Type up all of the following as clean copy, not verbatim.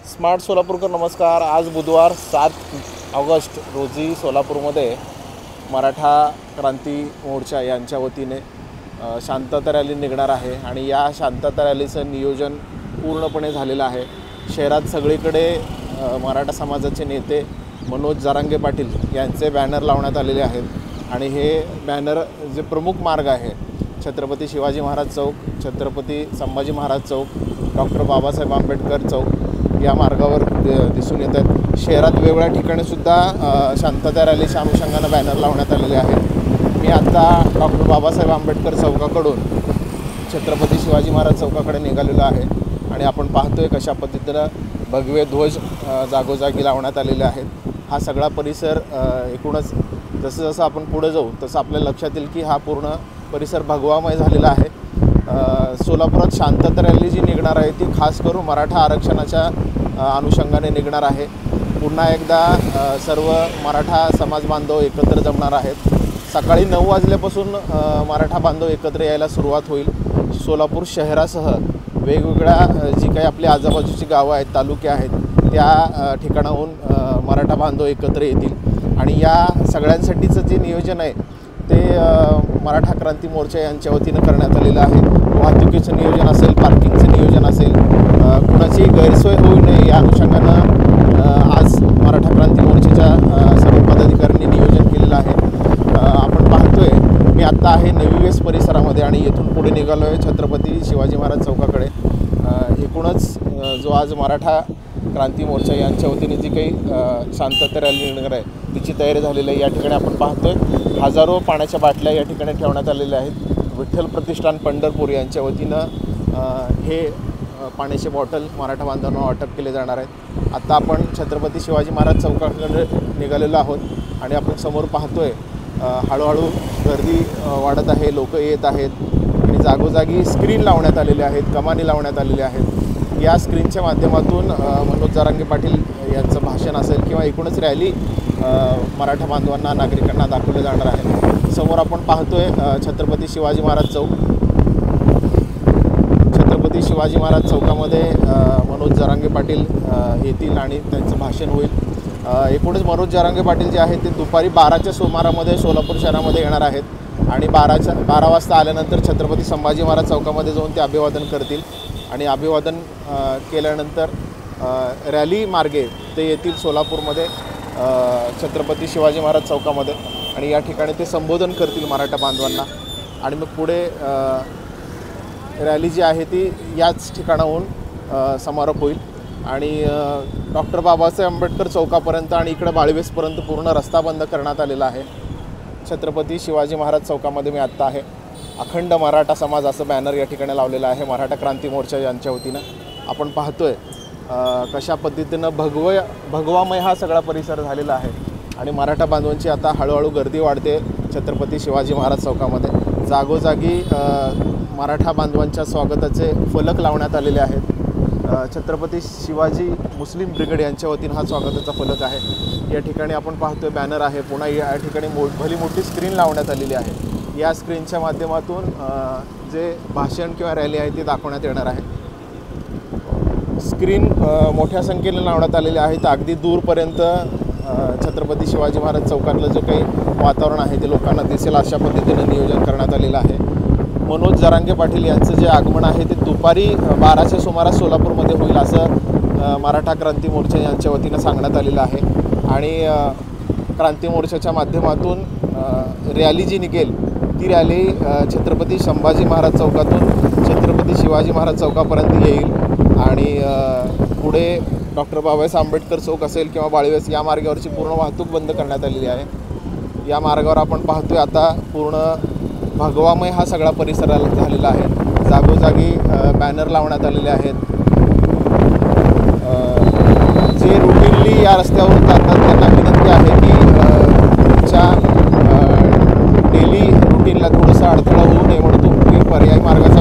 Smart Solapurkar नमस्कार। आज बुधवार 7 ऑगस्ट रोजी सोलापूरमध्ये मराठा क्रांती मोर्चा यांच्या वतीने शांतता रॅली निघणार आहे आणि या शांतता रॅलीचं नियोजन पूर्णपणे झालेलं आहे। शहरात सगळीकडे मराठा समाजाचे नेते मनोज जरांगे पाटील यांचे बॅनर लावण्यात आलेले आहेत आणि हे बॅनर जे प्रमुख मार्ग आहे छत्रपती शिवाजी महाराज चौक, छत्रपती संभाजी महाराज चौक, डॉक्टर बाबासाहेब आंबेडकर चौक या मार्गावर दिसून येतात। शहरात वेगवेगळ्या ठिकाणी सुद्धा शांतता रॅलीच्या अनुषंगाने बॅनर लावण्यात आलेले आहेत। मी आता डॉक्टर बाबासाहेब आंबेडकर चौकाकडून छत्रपती शिवाजी महाराज चौकाकडे निघालेलो आहे आणि आपण पाहतोय कशा पद्धतीनं भगवे ध्वज जागोजागी लावण्यात आलेले आहेत। हा सगळा परिसर एकूणच जसं जसं आपण पुढे जाऊ तसं आपल्या लक्षात येईल की हा पूर्ण परिसर भगवामय झालेला आहे। सोलापुरात शांतता रॅली जी निघणार आहे ती खास करून मराठा आरक्षणाच्या अनुषंगाने निघणार आहे। पुन्हा एकदा सर्व मराठा समाज बांधव एकत्र जमणार आहेत। सकाळी 9 वाजल्यापासून मराठा बांधव एकत्र यायला सुरुवात होईल। सोलापूर शहरासह वेगवेगळ्या जी काही आपली आजूबाजूची गावं आहेत, तालुके आहेत, त्या ठिकाणाहून मराठा बांधव एकत्र येतील आणि या सगळ्यांसाठीचं जे नियोजन आहे ते मराठा क्रांती मोर्चा यांच्या वतीनं करण्यात आलेलं आहे। वाहतुकीचं नियोजन असेल, पार्किंगचं नियोजन असेल, कुणाची गैरसोय होऊ नये या अनुषंगानं आज मराठा क्रांती मोर्चाच्या सर्व पदाधिकाऱ्यांनी नियोजन केलेलं आहे। आपण पाहतोय मी आत्ता आहे नवी वेस परिसरामध्ये आणि येथून पुढे निघालो आहे छत्रपती शिवाजी महाराज चौकाकडे। एकूणच जो आज मराठा क्रांती मोर्चा यांच्या वतीने जी काही शांतता रॅली निघणार आहे तिची तयारी झालेली आहे। या ठिकाणी आपण पाहतोय हजारो पाण्याच्या बाटल्या या ठिकाणी ठेवण्यात आलेल्या आहेत। विठ्ठल प्रतिष्ठान पंढरपूर यांच्या वतीनं हे पाण्याचे बॉटल मराठा बांधवांना वाटप केले जाणार आहेत। आता आपण छत्रपती शिवाजी महाराज चौकाकडे निघालेलो आहोत आणि आपण समोर पाहतोय हळूहळू गर्दी वाढत आहे, लोक येत आहेत आणि जागोजागी स्क्रीन लावण्यात आलेले आहेत, कमानी लावण्यात आलेले आहेत। या स्क्रीनच्या माध्यमातून मनोज जरांगे पाटील यांचं भाषण असेल किंवा एकूणच रॅली मराठा बांधवांना, नागरिकांना दाखवलं जाणार आहे। समोर आपण पाहतोय छत्रपती शिवाजी महाराज चौक। छत्रपती शिवाजी महाराज चौकामध्ये मनोज जरांगे पाटील येतील आणि त्यांचं भाषण होईल। एकूणच मनोज जरांगे पाटील जे आहेत ते दुपारी 12च्या सुमारामध्ये सोलापूर शहरामध्ये येणार आहेत आणि 12 वाजता आल्यानंतर छत्रपती संभाजी महाराज चौकामध्ये जाऊन ते अभिवादन करतील आणि अभिवादन केल्यानंतर रॅली मार्गे ते येतील सोलापूरमध्ये छत्रपती शिवाजी महाराज चौकामध्ये आणि या ठिकाणी ते संबोधन करतील मराठा बांधवांना आणि मग पुढे रॅली जी आहे ती याच ठिकाणाहून समारोप होईल आणि डॉक्टर बाबासाहेब आंबेडकर चौकापर्यंत आणि इकडे बाळवेसपर्यंत पूर्ण रस्ता बंद करण्यात आलेला आहे। छत्रपती शिवाजी महाराज चौकामध्ये मी आत्ता आहे। अखंड मराठा समाज असं बॅनर या ठिकाणी लावलेलं आहे मराठा क्रांती मोर्चा यांच्या वतीनं। आपण पाहतोय कशा पद्धतीनं भगवामय हा सगळा परिसर झालेला आहे आणि मराठा बांधवांची आता हळूहळू गर्दी वाढते छत्रपती शिवाजी महाराज चौकामध्ये। जागोजागी मराठा बांधवांच्या स्वागताचे फलक लावण्यात आलेले आहेत। छत्रपती शिवाजी मुस्लिम ब्रिगेड यांच्या वतीनं हा स्वागताचा फलक आहे। या ठिकाणी आपण पाहतोय बॅनर आहे। पुन्हा या ठिकाणी भली मोठी स्क्रीन लावण्यात आलेली आहे। या स्क्रीनच्या माध्यमातून जे भाषण किंवा रॅली आहे ती दाखवण्यात येणार आहे। स्क्रीन मोठ्या संख्येने लावण्यात आलेले आहेत। अगदी दूरपर्यंत छत्रपती शिवाजी महाराज चौकातलं जो काही वातावरण आहे ते लोकांना दिसेल अशा पद्धतीने नियोजन करण्यात आलेलं आहे। मनोज जरांगे पाटील यांचं जे आगमन आहे ते दुपारी 12च्या सुमारास सोलापूरमध्ये होईल असं मराठा क्रांती मोर्चा यांच्या वतीनं सांगण्यात आलेलं आहे आणि क्रांती मोर्चाच्या माध्यमातून रॅली जी निघेल ती रॅली छत्रपती संभाजी महाराज चौकातून छत्रपती शिवाजी महाराज चौकापर्यंत येईल आणि पुढे डॉक्टर बाबासाहेब आंबेडकर चौक असेल किंवा बाळवेस या मार्गावरची पूर्ण वाहतूक बंद करण्यात आलेली आहे। या मार्गावर आपण पाहतोय आता पूर्ण भगवामय हा सगळा परिसर झालेला आहे। जागोजागी बॅनर लावण्यात आलेले आहेत। जे रुटीनली या रस्त्यावरून जातात त्यांना विनंती आहे की तुमच्या डेली रुटीनला थोडंसं अडथळा होऊ नये म्हणून तुम्ही पर्यायी मार्गाचा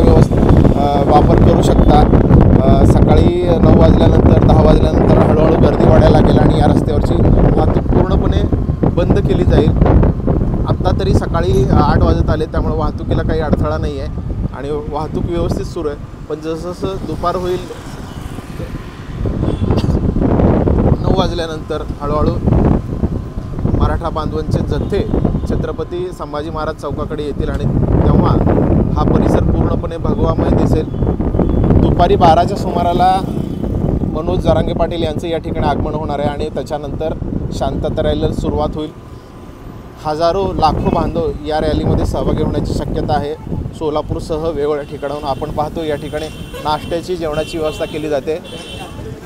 वापर करू शकता। सकाळी 9 वाजल्यानंतर 10 वाजल्यानंतर हळूहळू गर्दी वाढायला लागेल आणि या रस्त्यावरची वाहतूक पूर्णपणे बंद केली जाईल। आत्ता तरी सकाळी 8 वाजत आले त्यामुळे वाहतुकीला काही अडथळा नाही आहे आणि वाहतूक व्यवस्थित सुरू आहे। पण जसं दुपार होईल वाजल्यानंतर हळूहळू मराठा बांधवांचे जथ्थे छत्रपती संभाजी महाराज चौकाकडे येतील आणि तेव्हा हा परिसर पूर्णपणे भगवामय दिसेल। दुपारी 12च्या सुमाराला मनोज जरांगे पाटील यांचं या ठिकाणी आगमन होणार आहे आणि त्याच्यानंतर शांतता रॅलीला सुरुवात होईल। हजारो लाखो बांधव या रॅलीमध्ये सहभागी होण्याची शक्यता आहे। सोलापूरसह वेगवेगळ्या ठिकाणाहून आपण पाहतो या ठिकाणी नाश्त्याची जेवणाची व्यवस्था केली जाते।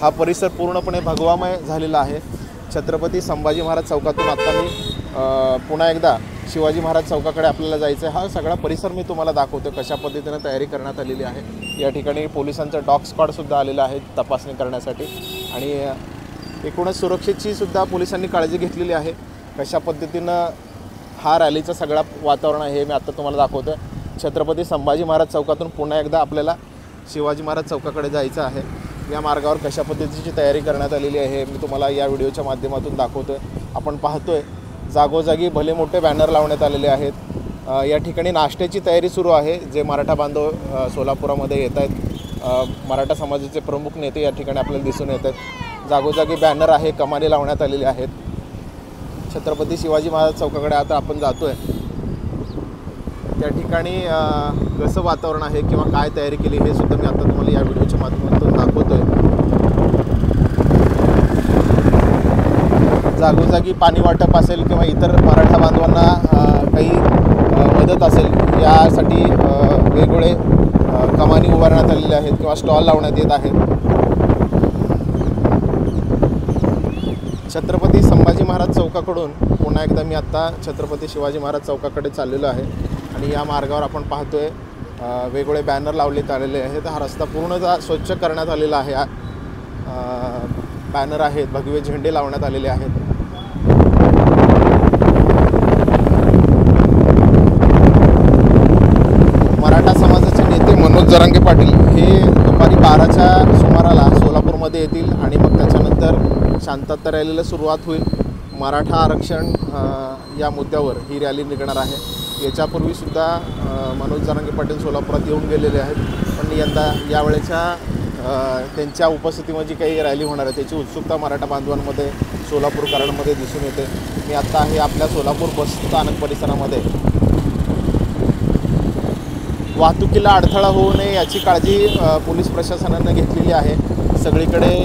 हा परिसर पूर्णपणे भगवामय झालेला आहे। छत्रपती संभाजी महाराज चौकातून आता मी पुन्हा एकदा शिवाजी महाराज चौकाकडे आपल्याला जायचं आहे। हा सगळा परिसर मी तुम्हाला दाखवतो कशा पद्धतीने तयारी करण्यात आलेली आहे। या ठिकाणी पोलिसांचं डॉग स्क्वॉडसुद्धा आलेलं आहे तपासणी करण्यासाठी आणि एकूणच सुरक्षेची सुद्धा पोलिसांनी काळजी घेतलेली आहे। कशा पद्धतीनं हा रॅलीचा सगळा वातावरण आहे हे मी आता तुम्हाला दाखवतो। छत्रपती संभाजी महाराज चौकातून पुन्हा एकदा आपल्याला शिवाजी महाराज चौकाकडे जायचं आहे। या मार्गावर कशा पद्धतीची तयारी करण्यात आलेली आहे मी तुम्हाला या व्हिडिओच्या माध्यमातून दाखवतोय। आपण पाहतोय जागोजागी भले मोठे बॅनर लावण्यात आलेले आहेत। या ठिकाणी नाश्त्याची तयारी सुरू आहे। जे मराठा बांधव सोलापुरामध्ये येत आहेत, मराठा समाजाचे प्रमुख नेते या ठिकाणी आपल्याला दिसून येत आहेत। जागोजागी बॅनर आहे, कमानी लावण्यात आलेली आहेत। छत्रपती शिवाजी महाराज चौकाकडे आता आपण जातोय। त्या ठिकाणी कसं वातावरण आहे किंवा काय तयारी केली हे सुद्धा मी आता तुम्हाला या व्हिडिओच्या माध्यमातून दाखवतोय। जागोजागी पाणी वाटप असेल किंवा इतर मराठा बांधवांना काही मदत असेल यासाठी वेगवेगळे कमानी उभारण्यात आलेले आहेत किंवा स्टॉल लावण्यात येत आहेत। छत्रपती संभाजी महाराज चौकाकडून पुन्हा एकदा मी आत्ता छत्रपती शिवाजी महाराज चौकाकडे चाललेलो आहे आणि या मार्गावर आपण पाहतोय वेगवेगळे बॅनर लावण्यात आलेले आहेत। हा रस्ता पूर्णतः स्वच्छ करण्यात आलेला आहे। बॅनर आहेत, भगवे झेंडे लावण्यात आलेले आहेत। मराठा समाजाचे नेते मनोज जरांगे पाटील हे दुपारी 12च्या सुमाराला सोलापूरमध्ये येतील आणि मग त्याच्यानंतर शांतता रॅलीला सुरुवात होईल। मराठा आरक्षण या मुद्द्यावर ही रॅली निघणार आहे। याच्यापूर्वीसुद्धा मनोज जरांगे पाटील सोलापुरात येऊन गेलेले आहेत, पण यंदा यावेळेच्या त्यांच्या उपस्थितीमध्ये जी काही रॅली होणार आहे त्याची उत्सुकता मराठा बांधवांमध्ये सोलापूरकरांमध्ये दिसून येते। मी आत्ता आहे आपल्या सोलापूर बस स्थानक परिसरामध्ये। वाहतुकीला अडथळा होऊ नये याची काळजी पोलीस प्रशासनाने घेतलेली आहे। सगळीकडे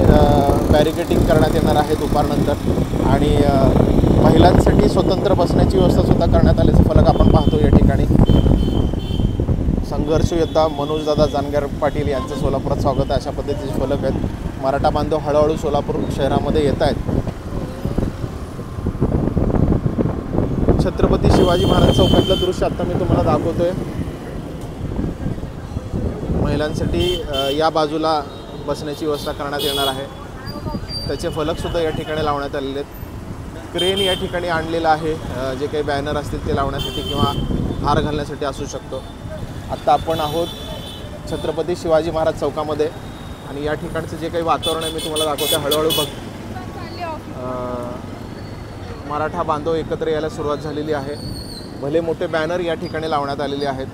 बॅरिकेडिंग करण्यात येणार आहे दुपारनंतर आणि महिलांसाठी स्वतंत्र बसण्याची व्यवस्थासुद्धा करण्यात आल्याचे फलक आपण पाहतो। या ठिकाणी संघर्ष योद्धा मनोजदादा जानगर पाटील यांचं सोलापुरात स्वागत आहे अशा पद्धतीचे फलक आहेत। मराठा बांधव हळूहळू सोलापूर शहरामध्ये येत आहेत। छत्रपती शिवाजी महाराज चौकातलं दृश्य आता मी तुम्हाला दाखवतोय। महिलांसाठी या बाजूला बसण्याची व्यवस्था करण्यात येणार आहे। त्याचे फलकसुद्धा या ठिकाणी लावण्यात आलेले आहेत। क्रेन या ठिकाणी आणलेलं आहे, जे काही बॅनर असतील ते लावण्यासाठी किंवा हार घालण्यासाठी असू शकतो। आत्ता आपण आहोत छत्रपती शिवाजी महाराज चौकामध्ये आणि या ठिकाणचं जे काही वातावरण आहे मी तुम्हाला दाखवते। हळूहळू मराठा बांधव एकत्र यायला सुरुवात झालेली आहे। भले मोठे बॅनर या ठिकाणी लावण्यात आलेले आहेत।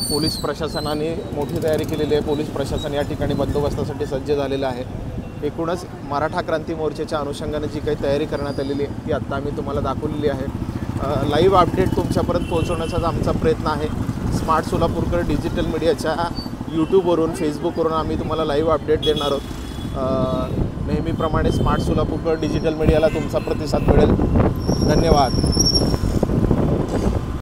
पोलीस प्रशासनाने मोठी तयारी केलेली आहे। पोलीस प्रशासन या ठिकाणी बंदोबस्तासाठी सज्ज झालेलं आहे। एकूणच मराठा क्रांती मोर्चाच्या अनुषंगाने जी काही तयारी करण्यात आलेली आहे ती आत्ता आम्ही तुम्हाला दाखवलेली आहे। लाईव्ह अपडेट तुमच्यापर्यंत पोहोचवण्याचाच आमचा प्रयत्न आहे। स्मार्ट सोलापूरकर डिजिटल मीडियाच्या यूट्यूबवरून फेसबुकवरून आम्ही तुम्हाला लाईव्ह अपडेट देणार आहोत। नेहमीप्रमाणे स्मार्ट सोलापूरकर डिजिटल मीडियाला तुमचा प्रतिसाद मिळेल। धन्यवाद।